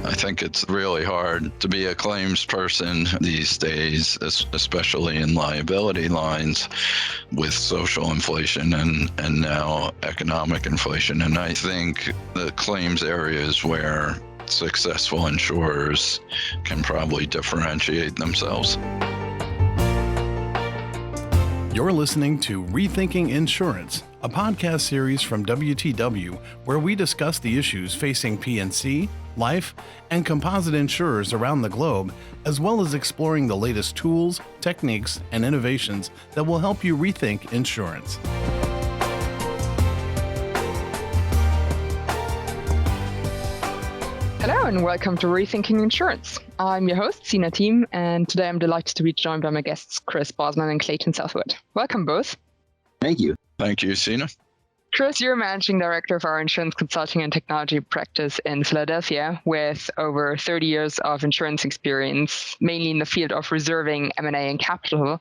I think it's really hard to be a claims person these days, especially in liability lines with social inflation and now economic inflation. And I think the claims areas where successful insurers can probably differentiate themselves. You're listening to Rethinking Insurance, a podcast series from WTW where we discuss the issues facing P&C, life, and composite insurers around the globe, as well as exploring the latest tools, techniques, and innovations that will help you rethink insurance. Hello and welcome to Rethinking Insurance. I'm your host, Sina team, and today I'm delighted to be joined by my guests, Chris Bozman and Klayton Southwood. Welcome both. Thank you. Thank you, Sina. Chris, you're managing director of our insurance consulting and technology practice in Philadelphia with over 30 years of insurance experience, mainly in the field of reserving, M&A, and capital.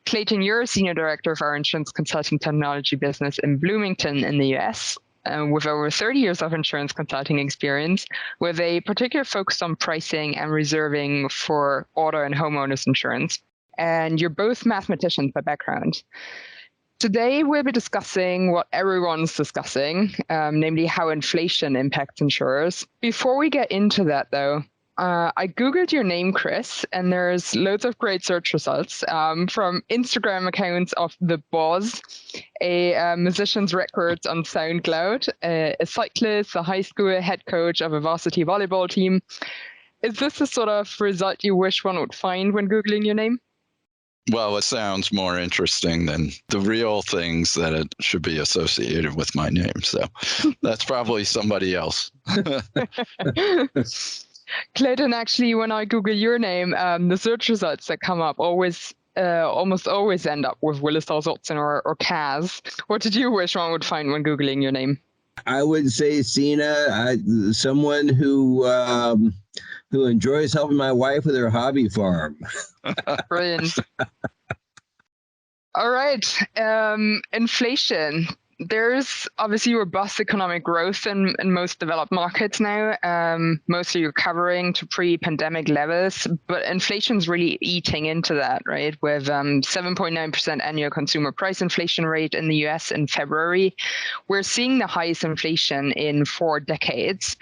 Klayton, you're a senior director of our insurance consulting technology business in Bloomington in the US. With over 30 years of insurance consulting experience, with a particular focus on pricing and reserving for auto and homeowners insurance. And you're both mathematicians by background. Today, we'll be discussing what everyone's discussing, namely how inflation impacts insurers. Before we get into that, though, I Googled your name, Chris, and there's loads of great search results from Instagram accounts of The Boz, a musician's records on SoundCloud, a cyclist, a high school head coach of a varsity volleyball team. Is this the sort of result you wish one would find when Googling your name? Well, it sounds more interesting than the real things that it should be associated with my name. So that's probably somebody else. Klayton, actually, when I Google your name, the search results that come up almost always end up with Willis Watson or Kaz. What did you wish one would find when Googling your name? I would say Sina, someone who enjoys helping my wife with her hobby farm. Brilliant. All right. Inflation. There's obviously robust economic growth in most developed markets now, mostly recovering to pre-pandemic levels, but inflation's really eating into that, right? With 7.9% annual consumer price inflation rate in the US in February, we're seeing the highest inflation in 4 decades.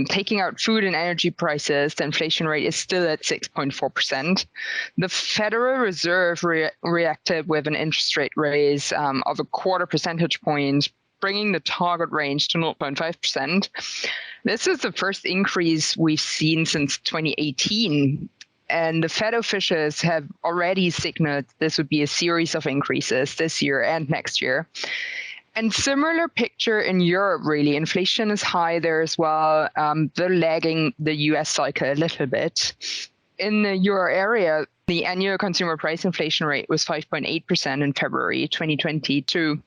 Taking out food and energy prices, the inflation rate is still at 6.4%. The Federal Reserve reacted with an interest rate raise of a 0.25 percentage point, bringing the target range to 0.5%. This is the first increase we've seen since 2018. And the Fed officials have already signaled this would be a series of increases this year and next year. And similar picture in Europe, really. Inflation is high there as well. They're lagging the US cycle a little bit. In the euro area, the annual consumer price inflation rate was 5.8% in February 2022,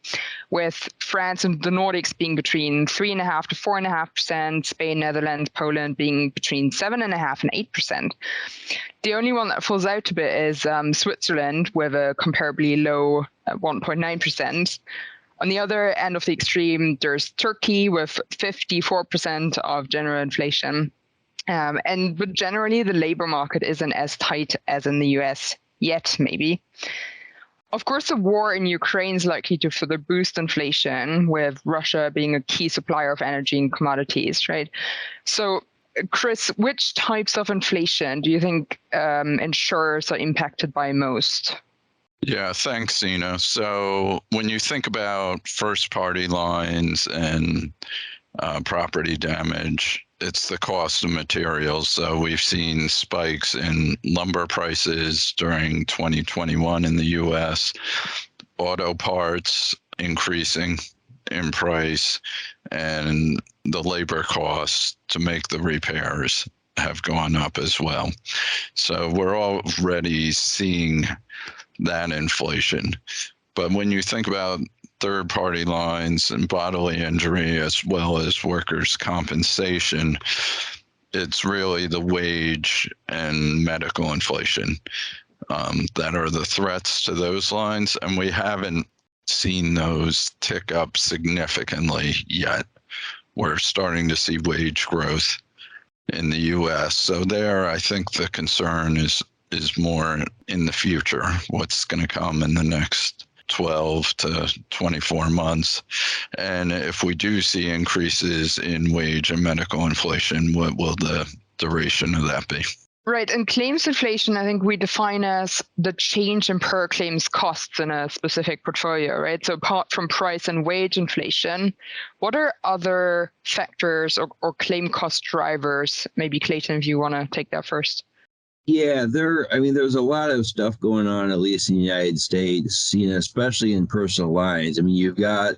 with France and the Nordics being between 3.5% to 4.5%, Spain, Netherlands, Poland being between 7.5% and 8%. The only one that falls out a bit is Switzerland, with a comparably low 1.9%. On the other end of the extreme, there's Turkey with 54% of general inflation. But generally, the labor market isn't as tight as in the US yet, maybe. Of course, the war in Ukraine is likely to further boost inflation, with Russia being a key supplier of energy and commodities, right? So, Chris, which types of inflation do you think insurers are impacted by most? Yeah, thanks, Sina. So when you think about first-party lines and property damage, it's the cost of materials. So we've seen spikes in lumber prices during 2021 in the US, auto parts increasing in price, and the labor costs to make the repairs have gone up as well. So we're already seeing that inflation. But when you think about third-party lines and bodily injury, as well as workers' compensation, it's really the wage and medical inflation that are the threats to those lines. And we haven't seen those tick up significantly yet. We're starting to see wage growth in the U.S. So there, I think the concern is more in the future, what's going to come in the next 12 to 24 months. And if we do see increases in wage and medical inflation, what will the duration of that be? Right. And claims inflation, I think we define as the change in per claims costs in a specific portfolio, right? So apart from price and wage inflation, what are other factors or claim cost drivers? Maybe Klayton, if you want to take that first. Yeah, there's a lot of stuff going on, at least in the United States, especially in personal lines. I mean, you've got,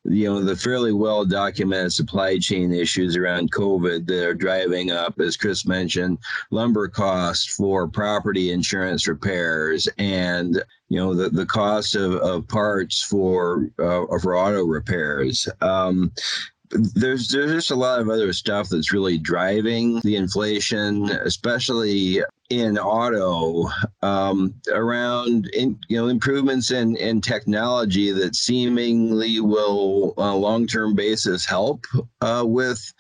the fairly well documented supply chain issues around COVID that are driving up, as Chris mentioned, lumber costs for property insurance repairs and, the cost of parts for auto repairs. There's just a lot of other stuff that's really driving the inflation, especially in auto, around improvements in technology that seemingly will, on a long-term basis, help with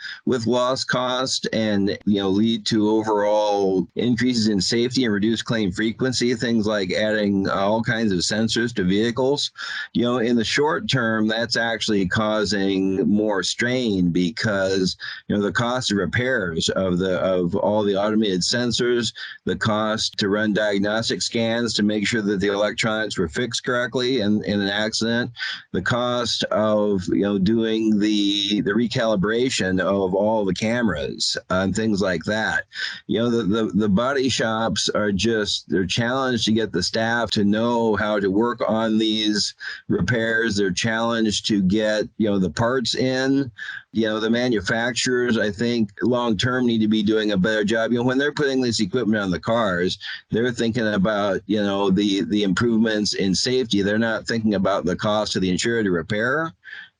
loss cost and lead to overall increases in safety and reduced claim frequency. Things like adding all kinds of sensors to vehicles. In the short term, that's actually causing more strain because the cost of repairs of all the automated sensors, the cost to run diagnostic scans to make sure that the electronics were fixed correctly in an accident, the cost of doing the recalibration of all the cameras and things like that. The body shops they're challenged to get the staff to know how to work on these repairs. They're challenged to get the parts in. The manufacturers, I think, long term need to be doing a better job. When they're putting this equipment on the cars, they're thinking about the improvements in safety. They're not thinking about the cost of the insurer to repair.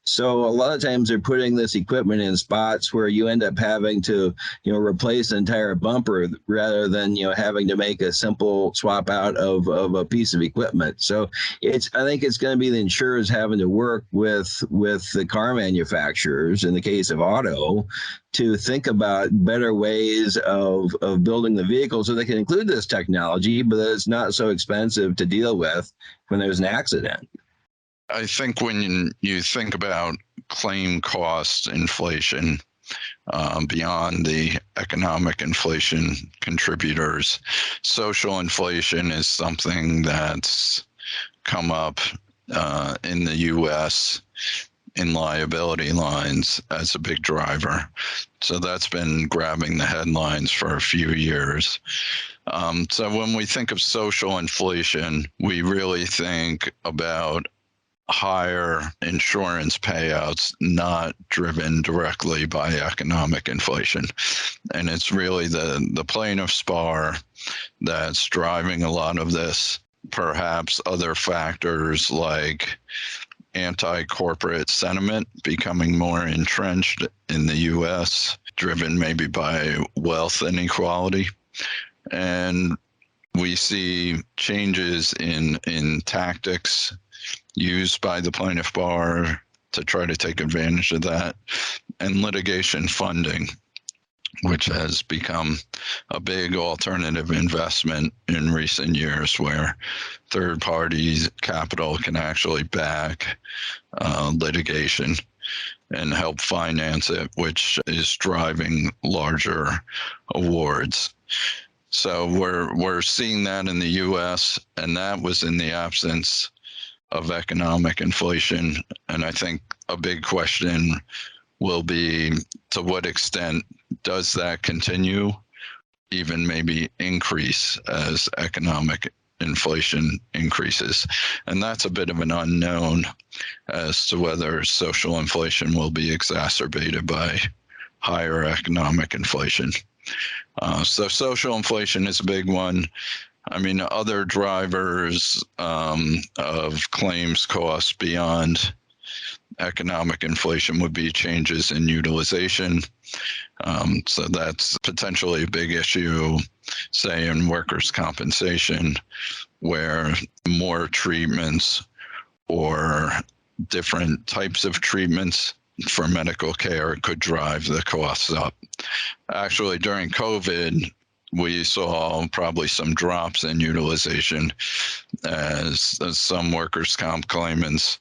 So a lot of times they're putting this equipment in spots where you end up having to, replace an entire bumper rather than, having to make a simple swap out of a piece of equipment. So I think it's going to be the insurers having to work with the car manufacturers in the case of auto to think about better ways of building the vehicle so they can include this technology, but that it's not so expensive to deal with when there's an accident. I think when you think about claim cost inflation, beyond the economic inflation contributors, social inflation is something that's come up in the U.S. in liability lines as a big driver. So that's been grabbing the headlines for a few years. So when we think of social inflation, we really think about higher insurance payouts not driven directly by economic inflation. And it's really the plaintiff's bar that's driving a lot of this. Perhaps other factors like anti-corporate sentiment becoming more entrenched in the U.S., driven maybe by wealth inequality. And we see changes in tactics used by the plaintiff bar to try to take advantage of that, and litigation funding, which has become a big alternative investment in recent years where third parties capital can actually back litigation and help finance it, which is driving larger awards. So we're seeing that in the U.S., and that was in the absence of economic inflation. And I think a big question will be, to what extent does that continue, even maybe increase as economic inflation increases? And that's a bit of an unknown as to whether social inflation will be exacerbated by higher economic inflation. So social inflation is a big one. I mean, other drivers of claims costs beyond economic inflation would be changes in utilization. So that's potentially a big issue, say, in workers' compensation, where more treatments or different types of treatments for medical care could drive the costs up. Actually, during COVID, we saw probably some drops in utilization as some workers' comp claimants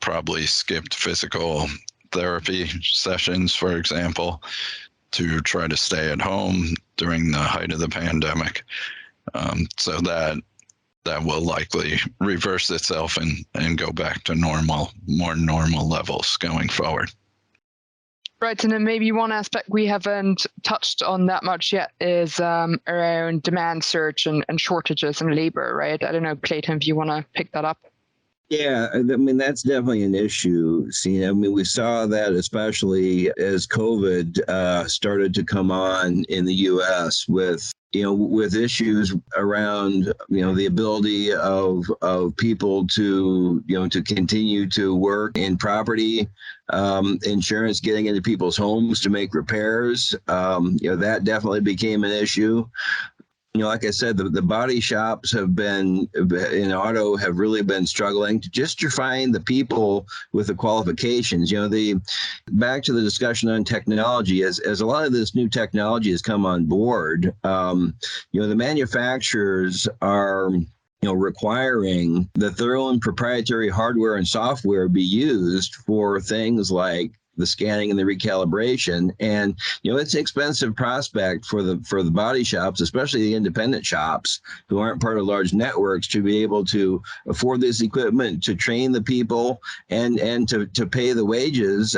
probably skipped physical therapy sessions, for example, to try to stay at home during the height of the pandemic. So that will likely reverse itself and go back to more normal levels going forward. Right, and then maybe one aspect we haven't touched on that much yet is around demand surge and shortages in labor, right? I don't know, Klayton, if you want to pick that up. Yeah, I mean, that's definitely an issue, Sina. I mean, we saw that especially as COVID started to come on in the U.S. with issues around, the ability of people to, to continue to work in property, insurance getting into people's homes to make repairs. That definitely became an issue. Like I said, the body shops have been in auto have really been struggling just to find the people with the qualifications. Back to the discussion on technology, as a lot of this new technology has come on board, the manufacturers are requiring that their own proprietary hardware and software be used for things like the scanning and the recalibration. And it's an expensive prospect for the body shops, especially the independent shops who aren't part of large networks, to be able to afford this equipment, to train the people, and to pay the wages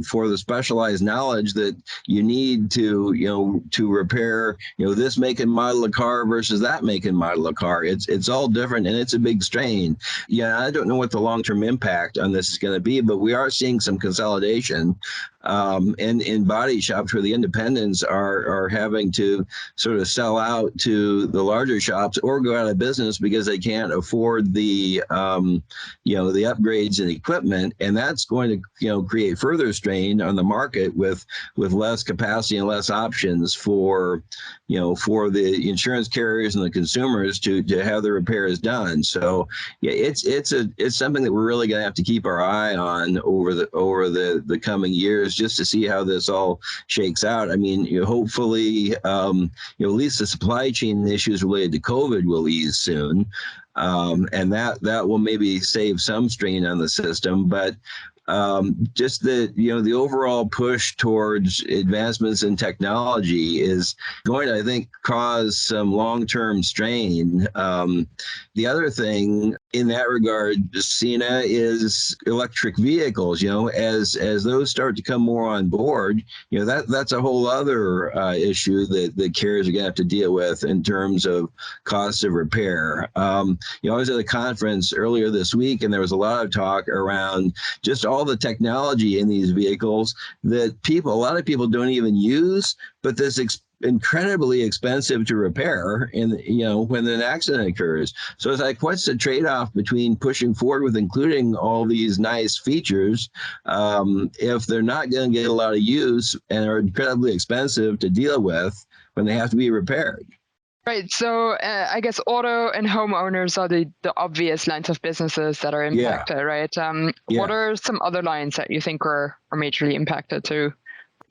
for the specialized knowledge that you need to repair this make and model of car versus that make and model of car. It's all different, and it's a big strain. I don't know what the long-term impact on this is going to be, but we are seeing some consolidation and in body shops where the independents are having to sort of sell out to the larger shops or go out of business because they can't afford the the upgrades and equipment, and that's going to create further strain on the market with less capacity and less options for the insurance carriers and the consumers to have the repairs done. So it's something that we're really going to have to keep our eye on over the coming years, just to see how this all shakes out. I mean, hopefully, at least the supply chain issues related to COVID will ease soon, and that will maybe save some strain on the system. But just the overall push towards advancements in technology is going to, I think, cause some long-term strain. The other thing in that regard, Sina, is electric vehicles. As those start to come more on board, that's a whole other issue that carriers are going to have to deal with in terms of cost of repair. I was at a conference earlier this week, and there was a lot of talk around just all the technology in these vehicles that a lot of people don't even use, but this incredibly expensive to repair when an accident occurs. So it's like, what's the trade-off between pushing forward with including all these nice features if they're not going to get a lot of use and are incredibly expensive to deal with when they have to be repaired? Right. So I guess auto and homeowners are the obvious lines of businesses that are impacted, right? What are some other lines that you think are majorly impacted too?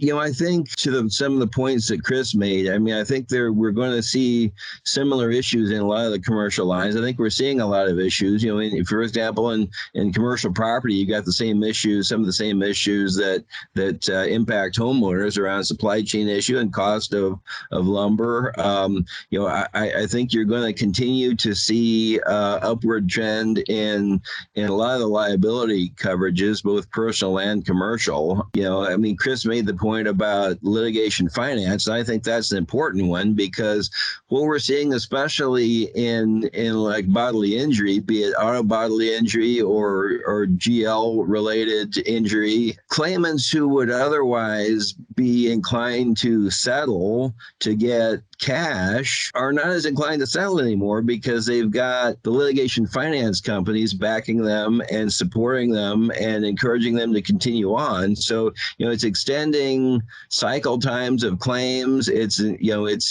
I think to some of the points that Chris made, I think we're going to see similar issues in a lot of the commercial lines. I think we're seeing a lot of issues. For example, in commercial property, you got some of the same issues that impact homeowners around supply chain issue and cost of lumber. I think you're going to continue to see upward trend in a lot of the liability coverages, both personal and commercial. Chris made the point about litigation finance. I think that's an important one, because what we're seeing, especially in like bodily injury, be it auto bodily injury or GL related injury, claimants who would otherwise be inclined to settle to get cash are not as inclined to settle anymore, because they've got the litigation finance companies backing them and supporting them and encouraging them to continue on. So, it's extending cycle times of claims. It's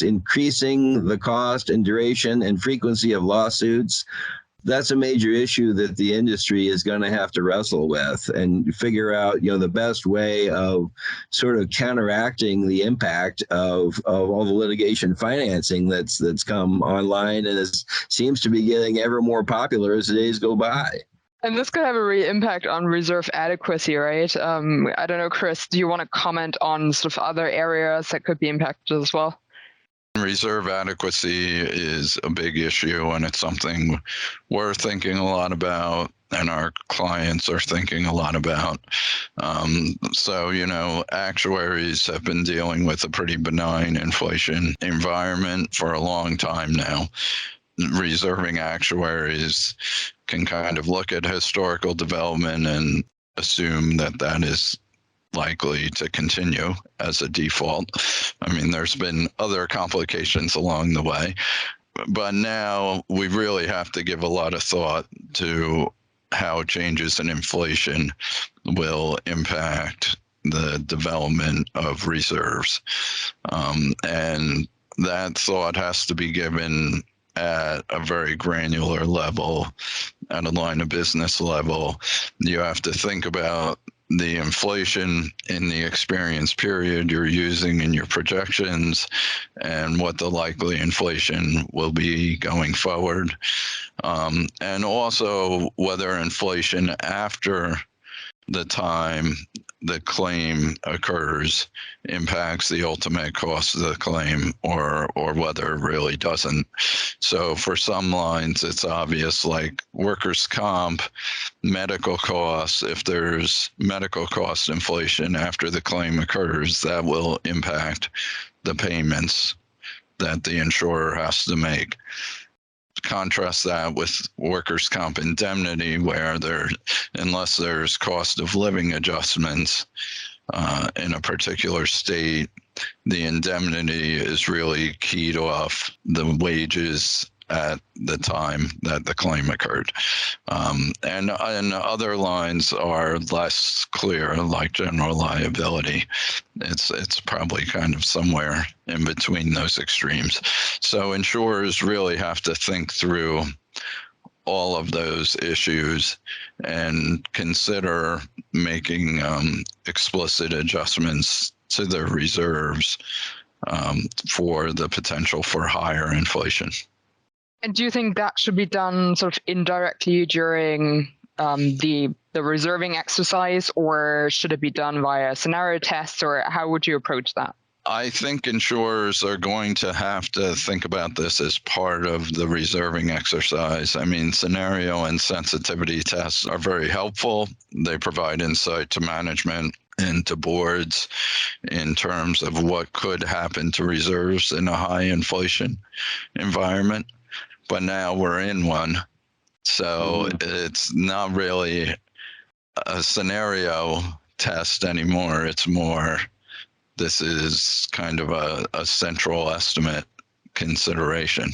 increasing the cost and duration and frequency of lawsuits. That's a major issue that the industry is going to have to wrestle with and figure out, the best way of sort of counteracting the impact of all the litigation financing that's come online and seems to be getting ever more popular as the days go by. And this could have a real impact on reserve adequacy, right? I don't know, Chris, do you want to comment on sort of other areas that could be impacted as well? Reserve adequacy is a big issue, and it's something we're thinking a lot about and our clients are thinking a lot about. So, actuaries have been dealing with a pretty benign inflation environment for a long time now. Reserving actuaries can kind of look at historical development and assume that that is likely to continue as a default. I mean, there's been other complications along the way, but now we really have to give a lot of thought to how changes in inflation will impact the development of reserves. And that thought has to be given at a very granular level, at a line of business level. You have to think about the inflation in the experience period you're using in your projections and what the likely inflation will be going forward. And also whether inflation after the time the claim occurs impacts the ultimate cost of the claim or whether it really doesn't. So for some lines, it's obvious, like workers' comp, medical costs. If there's medical cost inflation after the claim occurs, that will impact the payments that the insurer has to make. Contrast that with workers' comp indemnity, where unless there's cost of living adjustments in a particular state, the indemnity is really keyed off the wages at the time that the claim occurred. And other lines are less clear, like general liability. It's probably kind of somewhere in between those extremes. So insurers really have to think through all of those issues and consider making explicit adjustments to their reserves for the potential for higher inflation. And do you think that should be done sort of indirectly during the reserving exercise, or should it be done via scenario tests, or how would you approach that? I think insurers are going to have to think about this as part of the reserving exercise. I mean, scenario and sensitivity tests are very helpful. They provide insight to management and to boards in terms of what could happen to reserves in a high inflation environment. But now we're in one. So it's not really a scenario test anymore. It's more, this is kind of a central estimate consideration.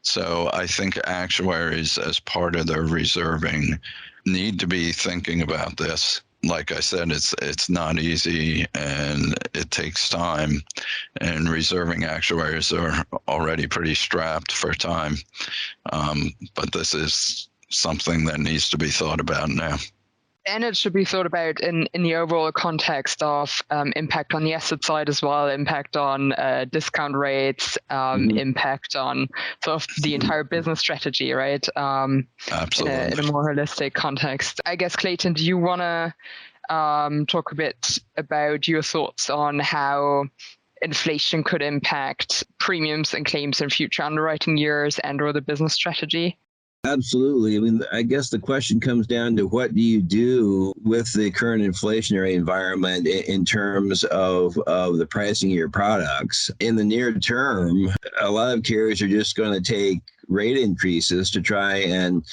So I think actuaries, as part of their reserving, need to be thinking about this. Like I said, it's not easy and it takes time, and reserving actuaries are already pretty strapped for time. But this is something that needs to be thought about now. And it should be thought about in the overall context of impact on the asset side as well, impact on discount rates, impact on sort of the entire business strategy, right? Absolutely. In a more holistic context. I guess, Klayton, do you want to talk a bit about your thoughts on how inflation could impact premiums and claims in future underwriting years and or the business strategy? Absolutely. I mean, I guess the question comes down to what do you do with the current inflationary environment in terms of the pricing of your products. In the near term, a lot of carriers are just going to take rate increases to try and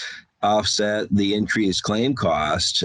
offset the increased claim cost.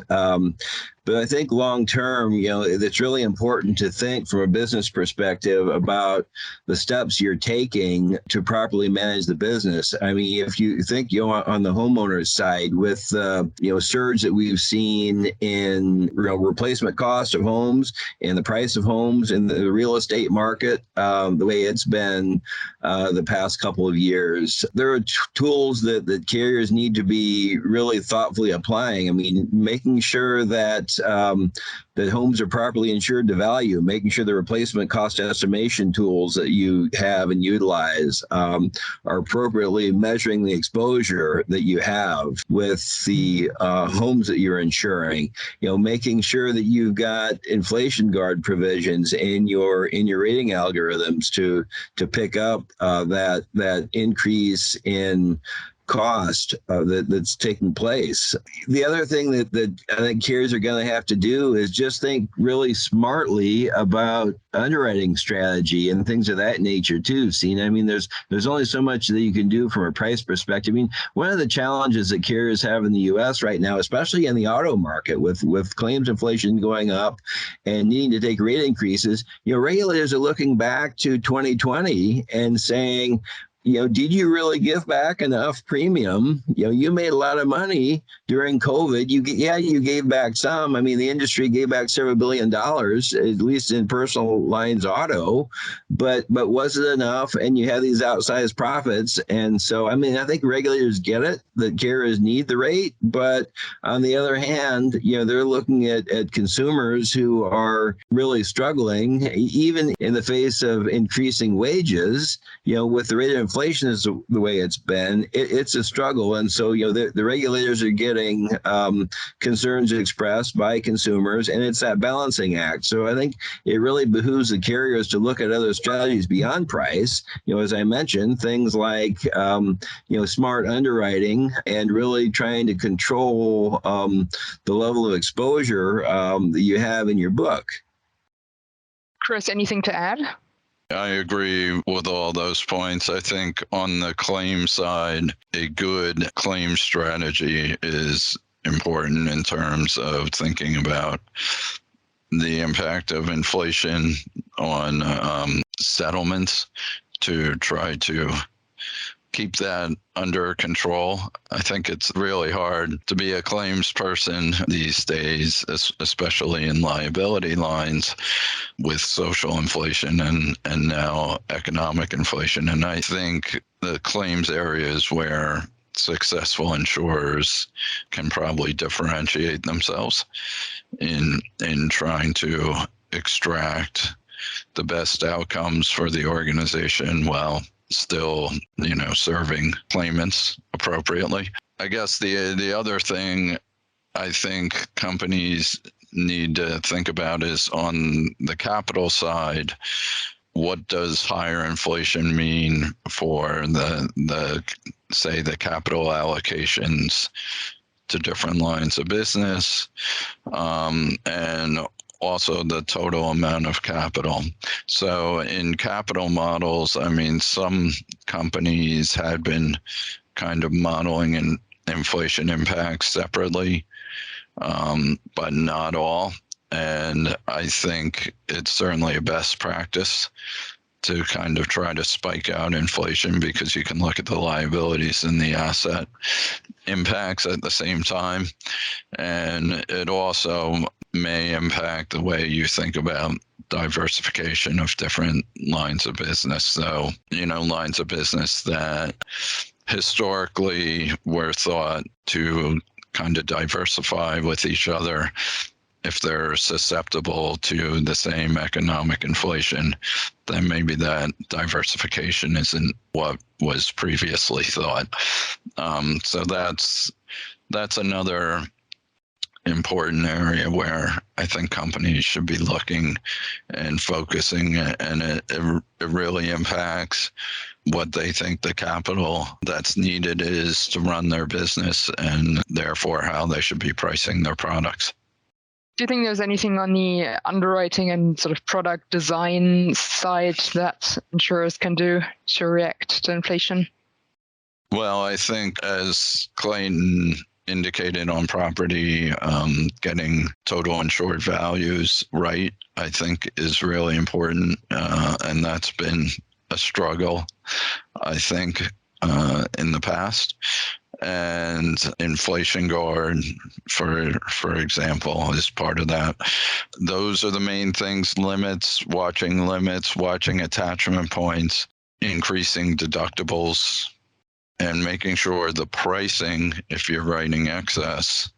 But I think long term, it's really important to think from a business perspective about the steps you're taking to properly manage the business. I mean, if you think, on the homeowner's side with, surge that we've seen in replacement cost of homes and the price of homes in the real estate market, the way it's been the past couple of years, there are tools that carriers need to be really thoughtfully applying. I mean, making sure that that homes are properly insured to value, making sure the replacement cost estimation tools that you have and utilize are appropriately measuring the exposure that you have with the homes that you're insuring. Making sure that you've got inflation guard provisions in your rating algorithms to pick up that increase in cost that's taking place. The other thing that I think carriers are going to have to do is just think really smartly about underwriting strategy and things of that nature too, Sina. I mean, there's only so much that you can do from a price perspective. I mean, one of the challenges that carriers have in the U.S. right now, especially in the auto market, with claims inflation going up and needing to take rate increases, regulators are looking back to 2020 and saying, did you really give back enough premium? You made a lot of money during COVID. You gave back some. I mean, the industry gave back several $1 billion, at least in personal lines auto, but was it enough? And you have these outsized profits. And so, I mean, I think regulators get it that carriers need the rate, but on the other hand, they're looking at consumers who are really struggling, even in the face of increasing wages, with the rate of inflation is the way it's been. It's a struggle. And so, the regulators are getting concerns expressed by consumers, and it's that balancing act. So I think it really behooves the carriers to look at other strategies beyond price. As I mentioned, things like, smart underwriting and really trying to control the level of exposure that you have in your book. Chris, anything to add? I agree with all those points. I think on the claim side, a good claim strategy is important in terms of thinking about the impact of inflation on settlements to try to keep that under control. I think it's really hard to be a claims person these days, especially in liability lines with social inflation and now economic inflation. And I think the claims areas where successful insurers can probably differentiate themselves in trying to extract the best outcomes for the organization while still, serving claimants appropriately. I guess the other thing I think companies need to think about is on the capital side, what does higher inflation mean for the capital allocations to different lines of business, and also the total amount of capital. So in capital models, I mean, some companies had been kind of modeling in inflation impacts separately, but not all. And I think it's certainly a best practice to kind of try to spike out inflation, because you can look at the liabilities and the asset impacts at the same time. And it also may impact the way you think about diversification of different lines of business. So, lines of business that historically were thought to kind of diversify with each other, if they're susceptible to the same economic inflation, then maybe that diversification isn't what was previously thought. So that's another important area where I think companies should be looking and focusing, and it really impacts what they think the capital that's needed is to run their business, and therefore how they should be pricing their products. Do you think there's anything on the underwriting and sort of product design side that insurers can do to react to inflation? Well, I think, as Klayton indicated on property, getting total insured values right, I think is really important. And that's been a struggle, I think, in the past. And inflation guard, for example, is part of that. Those are the main things: watching attachment points, increasing deductibles, and making sure the pricing, if you're writing excess,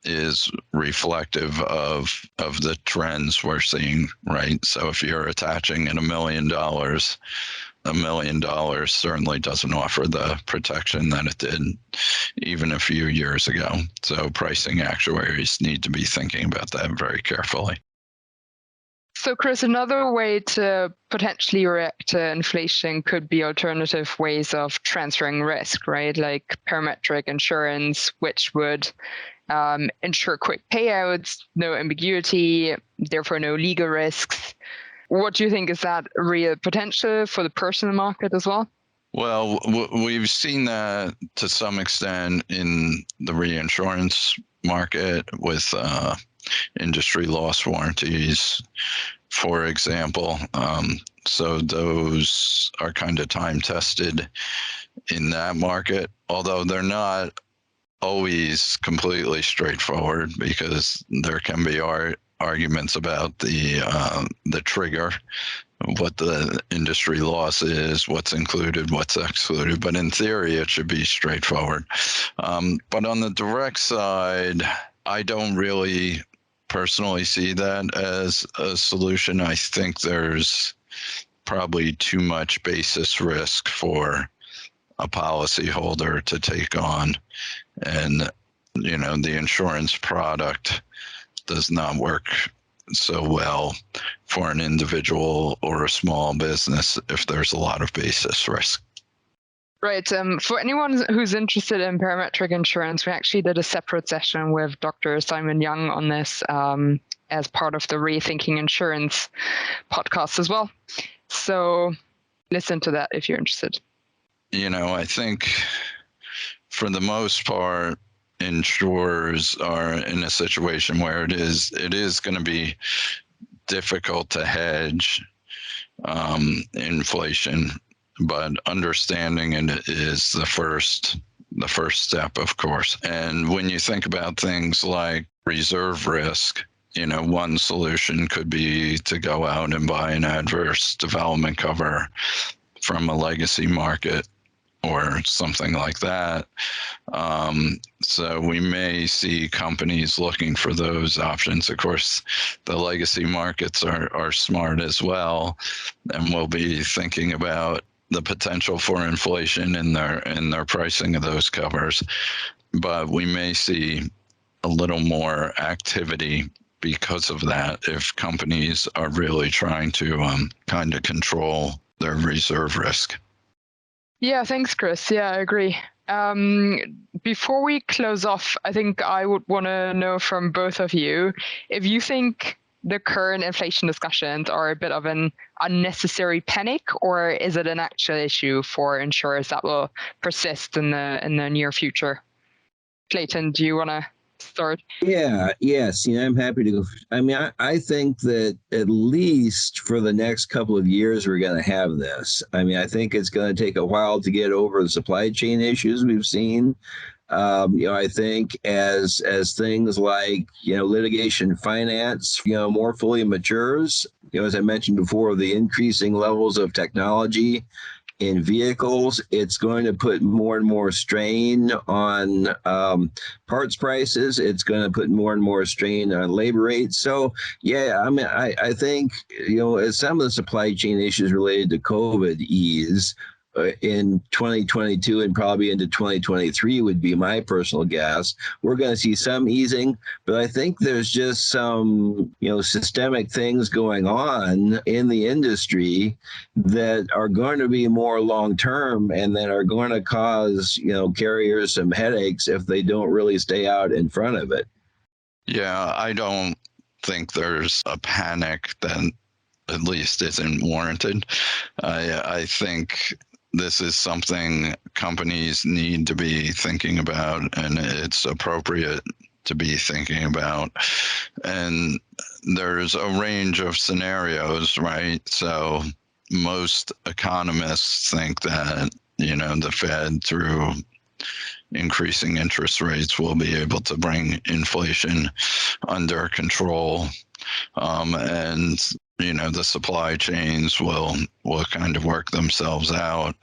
is reflective of the trends we're seeing, right? So if you're attaching at $1 million, $1 million certainly doesn't offer the protection that it did even a few years ago. So pricing actuaries need to be thinking about that very carefully. So, Chris, another way to potentially react to inflation could be alternative ways of transferring risk, right? Like parametric insurance, which would ensure quick payouts, no ambiguity, therefore no legal risks. What do you think? Is that real potential for the personal market as well? Well, we've seen that to some extent in the reinsurance market with industry loss warranties, for example. So those are kind of time tested in that market, although they're not always completely straightforward, because there can be arguments about the trigger, what the industry loss is, what's included, what's excluded. But in theory, it should be straightforward. But on the direct side, I don't really personally see that as a solution. I think there's probably too much basis risk for a policyholder to take on. And, the insurance product does not work so well for an individual or a small business if there's a lot of basis risk. Right. For anyone who's interested in parametric insurance, we actually did a separate session with Dr. Simon Young on this as part of the Rethinking Insurance podcast as well. So listen to that if you're interested. I think for the most part, insurers are in a situation where it is going to be difficult to hedge inflation, but understanding it is the first step, of course. And when you think about things like reserve risk, one solution could be to go out and buy an adverse development cover from a legacy market or something like that. So we may see companies looking for those options. Of course, the legacy markets are smart as well, and will be thinking about the potential for inflation in their pricing of those covers. But we may see a little more activity because of that if companies are really trying to kind of control their reserve risk. Yeah, thanks, Chris. Yeah, I agree. Before we close off, I think I would want to know from both of you if you think the current inflation discussions are a bit of an unnecessary panic, or is it an actual issue for insurers that will persist in the near future? Klayton, do you want to start? Yes. I'm happy to go. I mean, I think that at least for the next couple of years, we're going to have this. I mean, I think it's going to take a while to get over the supply chain issues we've seen. I think as things like, litigation finance, more fully matures, as I mentioned before, the increasing levels of technology in vehicles, it's going to put more and more strain on parts prices. It's going to put more and more strain on labor rates. So, I mean, I think, as some of the supply chain issues related to COVID ease in 2022 and probably into 2023 would be my personal guess. We're going to see some easing, but I think there's just some, systemic things going on in the industry that are going to be more long-term and that are going to cause, carriers some headaches if they don't really stay out in front of it. Yeah, I don't think there's a panic that at least isn't warranted. I think this is something companies need to be thinking about, and it's appropriate to be thinking about. And there's a range of scenarios, right? So most economists think that, the Fed, through increasing interest rates, will be able to bring inflation under control. And the supply chains will kind of work themselves out.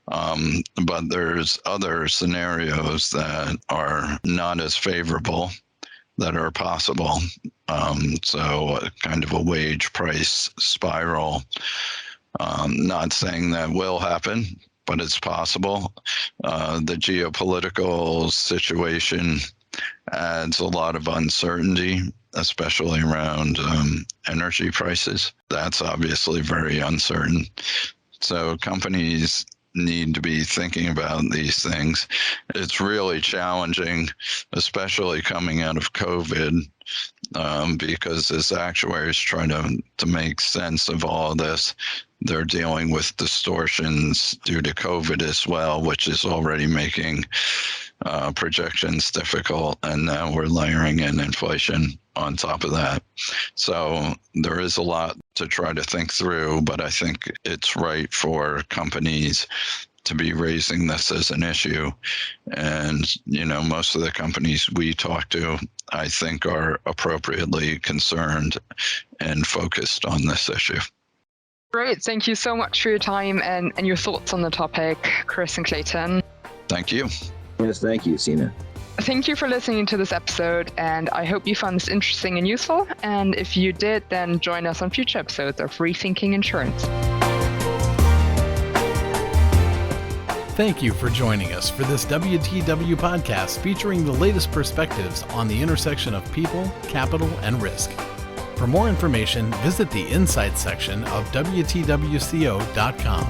But there's other scenarios that are not as favorable that are possible. So kind of a wage price spiral. Not saying that will happen, but it's possible. The geopolitical situation adds a lot of uncertainty, especially around energy prices. That's obviously very uncertain. So companies need to be thinking about these things. It's really challenging, especially coming out of COVID, because as actuaries try to make sense of all of this, they're dealing with distortions due to COVID as well, which is already making projections difficult, and now we're layering in inflation on top of that. So there is a lot to try to think through, but I think it's right for companies to be raising this as an issue. And, most of the companies we talk to, I think, are appropriately concerned and focused on this issue. Great. Thank you so much for your time and your thoughts on the topic, Chris and Klayton. Thank you. Yes, thank you, Sina. Thank you for listening to this episode, and I hope you found this interesting and useful. And if you did, then join us on future episodes of Rethinking Insurance. Thank you for joining us for this WTW podcast featuring the latest perspectives on the intersection of people, capital, and risk. For more information, visit the Insights section of WTWCO.com.